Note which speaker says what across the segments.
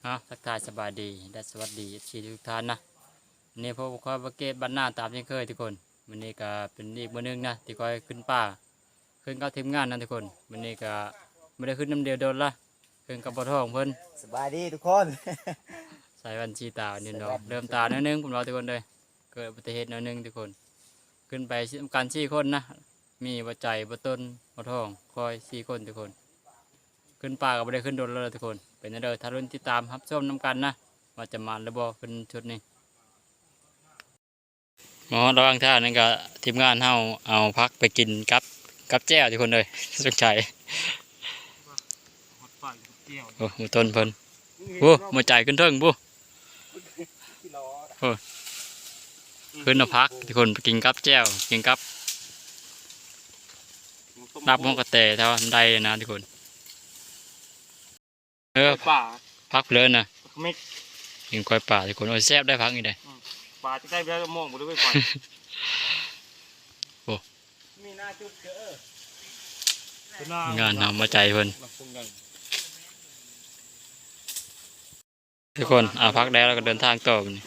Speaker 1: ทักทายสบายดีและสวัสดีทุกท่านนะวันนี้พบกับข้าวเกตบ้านหน้าตามที่เคยทุกคนวันนี้ก็เป็นอีกมื้อนึงนะที่คอยขึ้นป่าขึ้นกับทีมงานนะทุกคนวันนี้ก็ไม่ได้ขึ้นน้ำเดียวโดนละขึ้นกับปะท้องเพิ่น
Speaker 2: สบายดีทุกคน
Speaker 1: ใส่วันชีตาเนี่ยเนาะเริ่มตาเนื้อนึงผมรอทุกคนเลยเกิดอุบัติเหตุเนื้อนึงทุกคนขึ้นไปกัน4 คนนะมีบัใจบัต้นบัท้องคอย4 คนทุกคนขึ้นป่าก็ไม่ได้ขึ้นโดนเลยทุกคนเป็นเด้อทารุณที่ตามรับชมน้ำกันนะว่าจะมาหรือบ่ขึ้นชุดนี้หมอระหว่างท่านั่นก็ทีมงานเฮาเอาพักไปกินกับแจ้วทุกคนเลยสุขใจโอ้หมูต้นเพิ่นโอ้มาจ่ายขึ้นเทิงบุโอ้ขึ้นเอาพักทุกคนไปกินกับแจ้วกินกับรับห้องกระแตเท่าได้นะทุกคน
Speaker 3: ป่า
Speaker 1: พักเลยนะ
Speaker 3: ไม่
Speaker 1: กินกล้วยป่าทุกคนโอ้แซ่บได้พักนี่ได้
Speaker 3: ป่าจะได้ไปแล้วมองบุด้วยไป
Speaker 1: โอ้
Speaker 3: มีหน้าจุดเกอ
Speaker 1: งานทำมาใจเพิ่นทุกคนพักได้แล้วก็เดินทางต่อนี่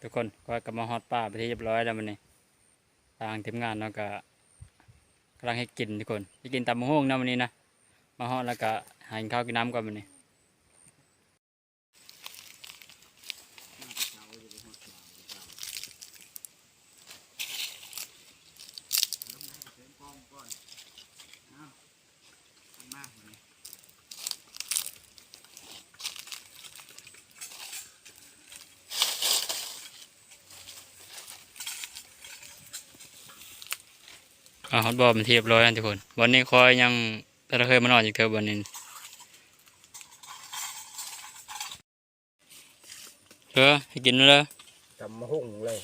Speaker 1: ทุกคนก็กลับมาฮอดป่าไปที่เรียบร้อยแล้วมันนี่ทางทีมงานเราก็กำลังให้กินทุกคนให้กินตำมะฮุ่งนะวันนี้นะมาฮอดแล้วก็หาข้าวกินน้ำก่อนวันนี้ฮอตบอลมันเทียบร้อยนะทุกคนวันนี้คอยยังเราเคยมานอนอีกเทอวันนี้ให้กินเลย
Speaker 2: ตำมะฮุ่งเลย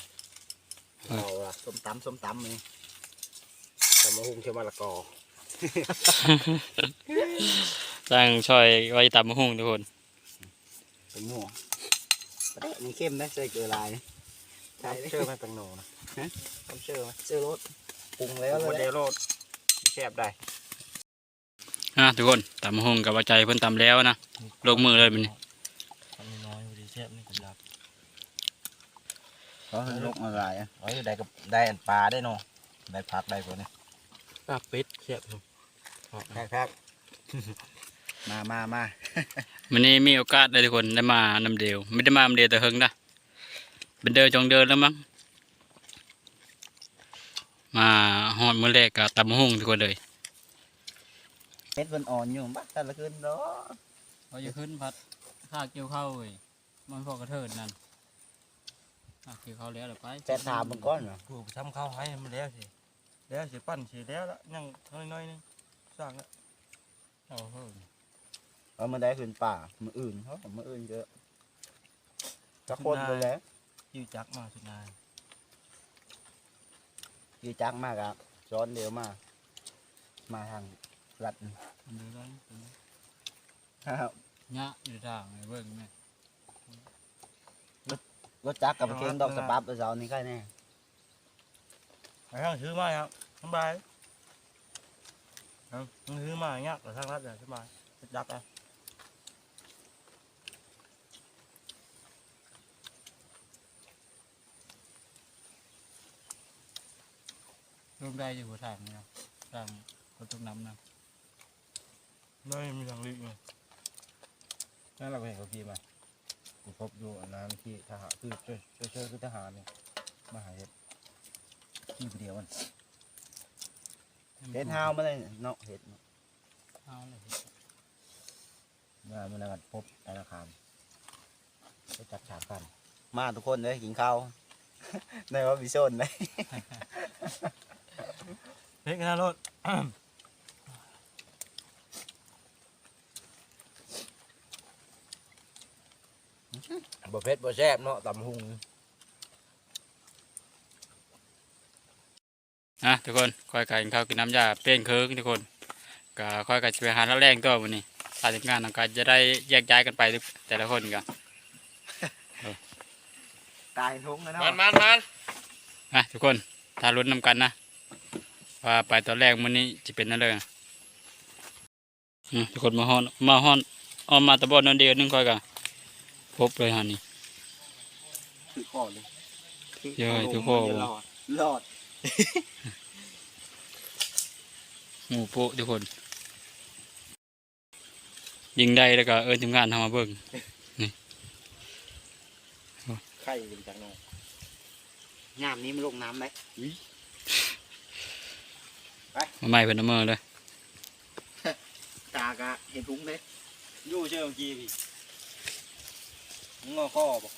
Speaker 2: เอาละส้มตำนี่ตำมะฮุ่งเชื่อมะละกอ
Speaker 1: ตั้งช่อยไว้ตำมะฮุ่งทุกคน
Speaker 2: เป็นหมูประเดี๋ยวมันเข้มนะใส่เกลือลายใช่
Speaker 3: เชื่อไหมเป็นโนนะ
Speaker 2: ต้องเชื่อไหมเชื่อรสปรุงแล้วเลย
Speaker 3: เดโรดแคบได้
Speaker 1: ทุกคนตำมะฮุ่งกับว่าใจเพิ่นตำแล้วนะลงมือเลยมันนี่
Speaker 3: น้อยดีแคบนี่กำลัง
Speaker 2: เขาลกอะไรอ่ะได้กับได้อันปลาได้เนาะได้ผักได้คนนี้
Speaker 3: ปลาเป็ดแคบ
Speaker 2: แพ็กมา
Speaker 1: วันนี้มีโอกาสได้ทุกคนได้มานำเดียวไม่ได้มานำเดียวแต่เฮงนะเป็นเดินจงเดินแล้วมั้งมาหอดมื้อแรกกับตำมะฮุ่งทุกคนเลย
Speaker 2: เม็ดมันอ่อนอยู่บัดแต่ละคืนเนาะ
Speaker 1: พอจะขึ้นพัดข้าเกี่ยวเข้าเลยมันพอกระเทินนั่นเกี่ยวเข้าแล้วหรือไป
Speaker 2: แต่ถามมันก้อนเหรอ
Speaker 3: ถูกทำข้าวให้มันแล้วสิปั้นสิแล้วละยังน้อยนึงสร้างแล้ว
Speaker 2: มันได้ขึ้นป่ามืออื่นเขามืออื่นเยอะจะคนไปแล้ว
Speaker 3: ยืดจักมาสุดนาย
Speaker 2: ยืดจักมากครับซ้อนเดียวมาทางรัด
Speaker 1: เนื้อ
Speaker 2: ครับ
Speaker 1: เนี่ยอยู่ทางเบิ้งแม่
Speaker 2: รถจักรกับเคนดอกสปับตัวเสานี่ใกล้แน่
Speaker 3: ไปทางซื้อมาครับสบายซื้อมาอย่างเงี้ยแต่ทางรัดเลยสบายจักร
Speaker 1: ร่วมได้อยู่หัวทางนี่นะทางรถตุกน้ำนะ
Speaker 3: ไม่มีทางลิงเลย
Speaker 2: นั่นเราเห็นเขาขี่มากูพบอยู่น้ำที่ทหารคือช่วยคือทหารเนี่ยมาหาเห็ดขี่เดียวมันเห็ดห้าวมาเลยเนาะเห็ด
Speaker 1: ห้าวเลย
Speaker 2: มันอะไรพบธนาคารไปจับฉากกันมาทุกคนเลยกินข้าวในว่าวิโซนเลย
Speaker 3: เฮ้ยกันรถ
Speaker 2: บ่เผ็ดบ่แซ่บเนาะตำหุง
Speaker 1: ทุกคนคอยกินข้าวกินน้ำยาเป็นเคิร์กทุกคนก็คอยกันไปหาแล้วแรงตัววันนี้ทางทีมงานของการจะได้แยกย้ายกันไปแต่ละคนกัน
Speaker 2: ตายทุงเลยเนาะ
Speaker 1: มันทุกคนถ้าลุ้นนำกันนะว่าไปตอนแรกวันนี้จะเป็นนั่นเลย ทุกคนมาฮอนเอามาตะบอนนั่นเดียวนึงค่อยกะพบเลยฮะนี่
Speaker 3: ถือข้อเลย
Speaker 1: เยอะถือข้อ
Speaker 3: รอด
Speaker 1: หมูโปะทุกคน ยิงได้แล้วก็ทีมงานทำมาเบิ่ง
Speaker 3: ไข่เป็นจังเลย
Speaker 2: ยามนี้มันลงน้ำไหม
Speaker 1: มาใหม่เป็นน้ำเมอเลย
Speaker 2: ตากะเห็นพุงเลย
Speaker 3: ยู่เชื่อเมื่อกี้พี่งอข้อบอก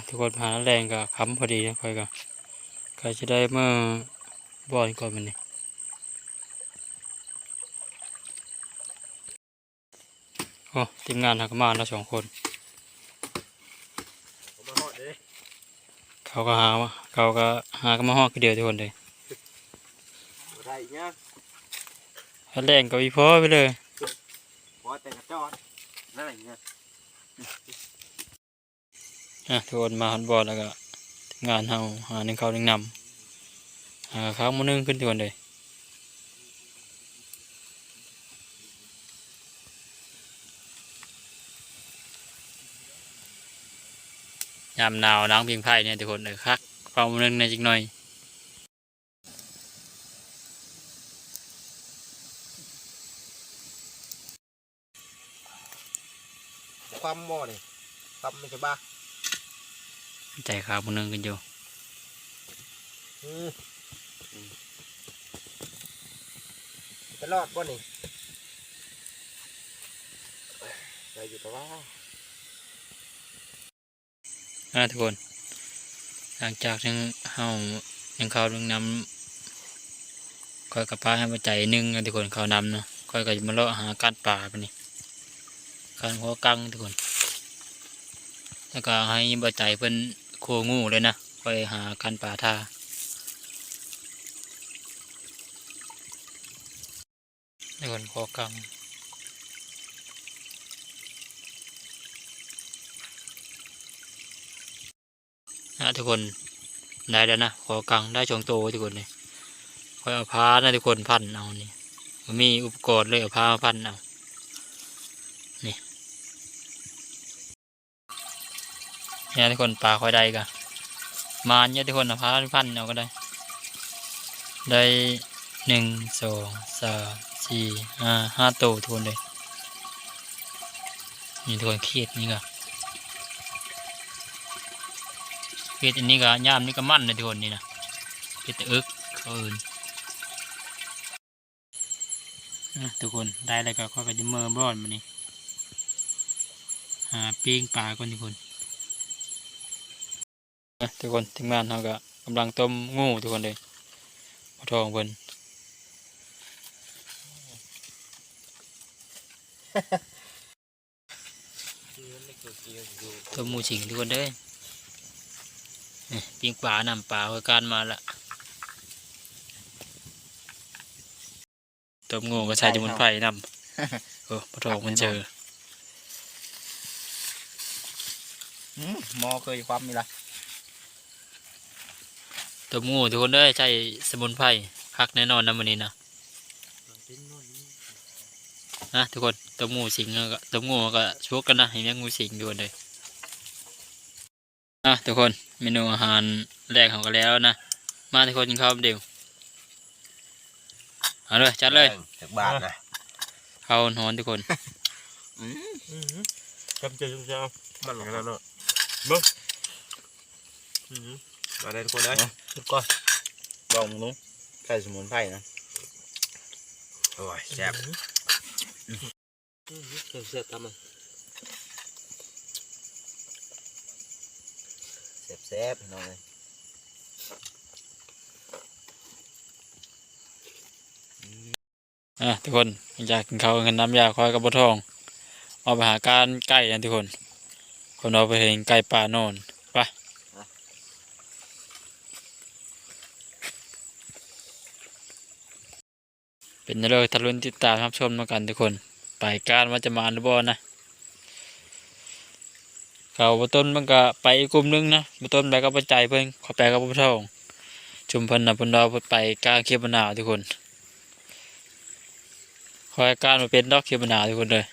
Speaker 1: ทุกคนผ่านแรงกับค้ำพอดีนะค่อยก็ใครจะได้เมื่อบอลก่อนมันนี่โอ้ทีมงานหักมาแล้ว2 คน
Speaker 3: มาหอดเลย
Speaker 1: เขาก็หากันมาฮอดคือเดียวทุกคนเลย
Speaker 3: ได้เนี่ย
Speaker 1: ถ้าแรงก็อีพอไปเลย
Speaker 3: พอแต่กระจอดนั่นอะไรเนี่ย
Speaker 1: ทุกคนมาฮอนบอลแล้วก็ทีมงานเฮาหา1 เข้า 1 นำหาข้าวมื้อนึงขึ้นทุกคนเลยยามหนาวน้ำเพียงไผ่เนี่ยทุกคนเลยคักข้าวมื้อนึงในจักหน่อย
Speaker 3: ความหม้อนี่ความไม่ใช่บ้า
Speaker 1: ใจข้าวมื้อนึงกันอยู่
Speaker 3: จะรอดป่ะนี่ได้อยู่แต่ว่า
Speaker 1: ทุกคนหลังจากที่เฮายังเข้าเรื่องน้ำค่อยกับป้าให้มาใจนึงทุกคนเข้านำเนาะค่อยก็จะมาเลาะหาการป่าไปนี่การหัวกังทุกคนแล้วก็ให้บ่ใจเพิ่นโคงูเลยนะค่อยหาการป่าท่าทุกคนหัวกังทุกคนได้แล้วนะขอกังได้2 ตัวทุกคนเลยค่อยเอาผ้านะทุกคนพันเอานี่มีอุปกรณ์เลยเอาผ้ามาพันเอานี่เนี่ยทุกคนปลาค่อยได้กันมาเนี่ยทุกคนเอาผ้าพันเอาก็ได้ได้1 2 3 4 5 ตัวทุกคนเลยนี่ทุกคนเครียดนี่ก็เห็ดอันนี้ก็ย่ามนี่ก็มั่นเลยทุกคนนี่นะเห็ดอึกเขาอื่นทุกคนได้แล้วก็ค่อยจะเมื่อบอลมานี่ปิ้งปลาก่อนทุกคนทุกคนทีมงานเขาก็กำลังต้มงูทุกคนเลยปลาทองเพิ่นต้มหมูฉิงทุกคนเด้ปิ้งปลานำปลาไว้การมาละต้มงูก็ใช้สมุนไพรนำปลาทองมันเจอ
Speaker 3: หม้อเคยความมีละ
Speaker 1: ต้มงูทุกคนเด้อใช้สมุนไพรคักแน่นอนนะมื้อนี้นะทุกคนต้มงูสิงก็ต้มงูก็ชุกกันนะให้แมงงูสิงทุกคนเลยทุกคนเมนูอาหารแรกของกันแล้วนะมาทุกคนกินข้าวเดียวเอาเลยจัดเลย
Speaker 3: จากบ้านนะ
Speaker 1: ข้าว ข้าวร้อนทุกคน
Speaker 3: จำเจอจำเจอมันกันแล้วเนาะเบิ้งมาได้ทุกคนเลยทุกคน
Speaker 2: ลองนุ้งใส่สมุนไพรนะโอ้ยแซ่บ
Speaker 3: เสียบทำมัน
Speaker 2: แซ่บๆน้องเลย
Speaker 1: ทุกคนอยากกินข้าวกันน้ำยาคอยกับบ่ทองเอาไปหาการไก่นะทุกคนเอาไปเห็นไก่ป่าโน่นไปเป็นเรื่องทะลุนติดตามรับชมมากันทุกคนไปการว่าจะมาหรือบ่นะเขาบ่ต้นมันก็ไปอีกกลุ่มนึงนะบ่ต้นไปก็ปัจจัยเพิ่นขอไปกับบ่ทองชุมเพิ่นน่ะเพิ่นเอาไปกลางเขียบมะนาวทุกคนคอยการมาเป็นดอกเขียบมะนาวทุกคนเลย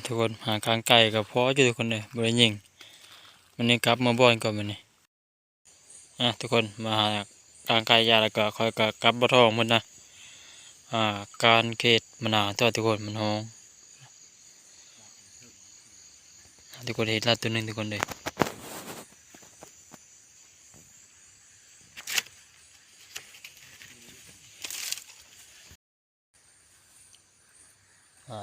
Speaker 1: ทุกคนหากลางไก่กับพ่ออยู่ทุกคนเลยบริยิงวันนี้กลับมาบ่อนก่อนวันนี้ทุกคนมาหากลางไก่ยาแล้วก็คอยกลับบ่ทองหมดนะการเขตมะนาวตัวทุกคนมันห้องทุกคนเห็นแล้วตัวหนึงทุกคนเลย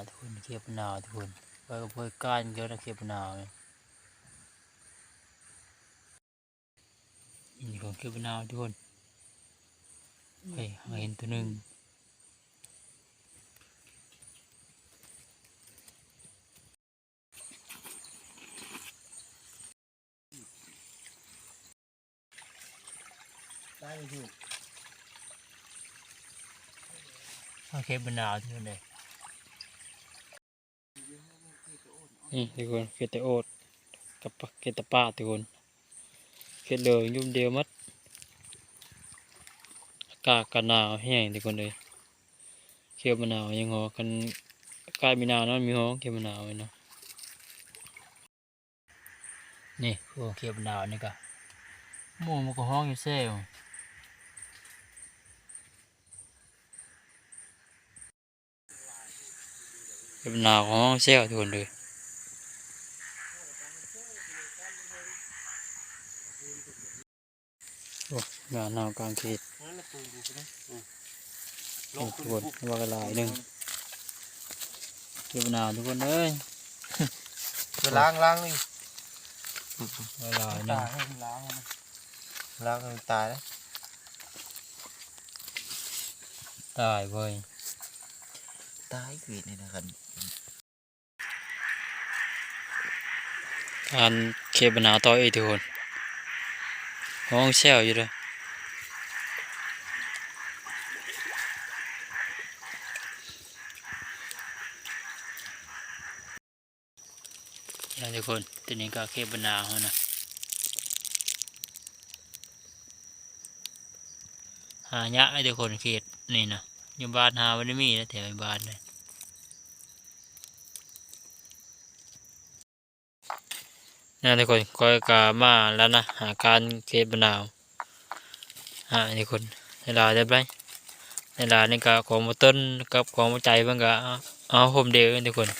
Speaker 1: ทุกคนเขียบมะนาวทุกคนไปกับเพื่อนก้านเยอะนะเขียบมะนาวเนี่ยนี่ของเขียบมะนาวทุกคนเห็นตัวหนึ่ง
Speaker 2: ได้อยู่
Speaker 1: เขียบมะนาวทุกคนเลยนี่ทุกคนเขียดแต่โอ๊ตกับเขียดแต่ป้าทุกคนเขียดเลยยุ่มเดียวมัดอากาศกันหนาวแห้งทุกคนเลยเขียบมะนาวยังหอกันกายมีนาวนั่นมีห้องเขียบมะนาวเลยเนาะนี่พวกเขียบมะนาวนี่ก็หมูมันก็ห้องอยู่เซลเขียบมะนาวห้องเซลทุกคนเลยงานหนาวกลางเขตทุกคนว่ากระไรหนึ่งเขียบมะนาวทุกคนเลย
Speaker 3: ไปล้างนี่
Speaker 1: กระไรหนึ่ง
Speaker 3: ล้างให้ตายแล้ว
Speaker 1: ตายเว้ย
Speaker 2: ตายเวียดนี่นะครับ
Speaker 1: การเขียบมะนาวต่ออีกทุกคนห้องเซลอยู่เลยทุกคนทีนี้ก็เขียบมะนาวนะหายะไอ้ทุกคนเขตนี่นะอยู่บ้านหาวันนี้มีนะแถวบ้านเลยทุกคนคอยกามาแล้วนะหาการเขียบมะนาวทุกคนเวลาได้ไหมเวลานี่ก็ของมาต้นกับของมาใจเพิ่งก็เอาโฮมเดลทุกคน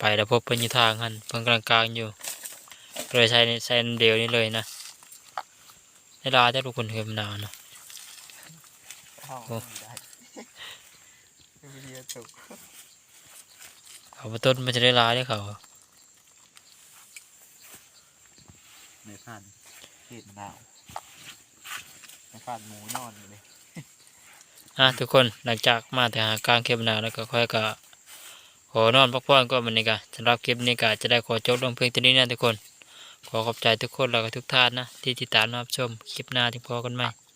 Speaker 1: ไปแล้วพบเพิ่นอยู่ทางหันเพิ่งกลางๆอยู่เลยใช้เดลนี้เลยนะเวลาจะทุกคนเขียบมะนาวนะเขามาต้นมันจะได้ลายได้เขา
Speaker 2: ในผ่านเห็ดหนาวในผ่านหมูนอนอยู่เลย
Speaker 1: ทุกคนหลังจากมาแต่หากลางเขียบมะนาวแล้วก็ค่อยก็ขอนอนพักผ่อนก็มันนี่ก็สำหรับคลิปนี้ก็จะได้ขอจบลงเพียงเท่านี้นะทุกคนขอขอบใจทุกคนแล้วก็ทุกท่านนะที่ติดตามรับชมคลิปหน้าที่พอกันใหม่